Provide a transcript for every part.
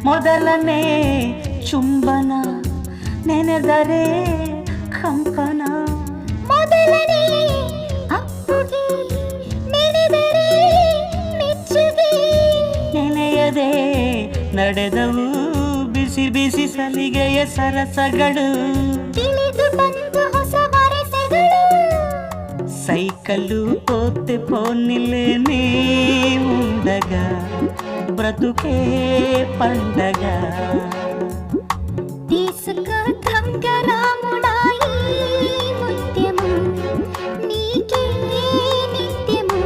ಮೊದಲನೇ ಚುಂಬನ ನೆನೆದರೆ ಕಂಪನ, ಮೊದಲನೇ ಅಪ್ಪುಗೆ ನೆನೆದರೆ ಮೆಚ್ಚುಗೆ, ನೆನೆಯದೆ ನಡೆದವು ಬಿಸಿ ಬಿಸಿ ಸಲಿಗೆಯ ಸರಸಗಳು, ತಿಳಿದು ಬಂದು ಹೊಸ ವರಸೆಗಳು. సైకలు పోతే పోనిలే నీ ఉండగా బ్రతుకే పండగ. తీసుకో తంగరాముడాయి ముత్యము నీకే నిత్యము.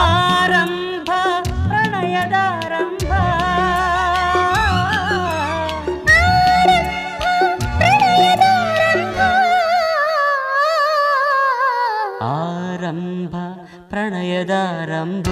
ఆరంభ ప్రణయదారంభ, ఆరంభ ప్రణయదారంభ. ఆరంభ ప్రణయదారంభ.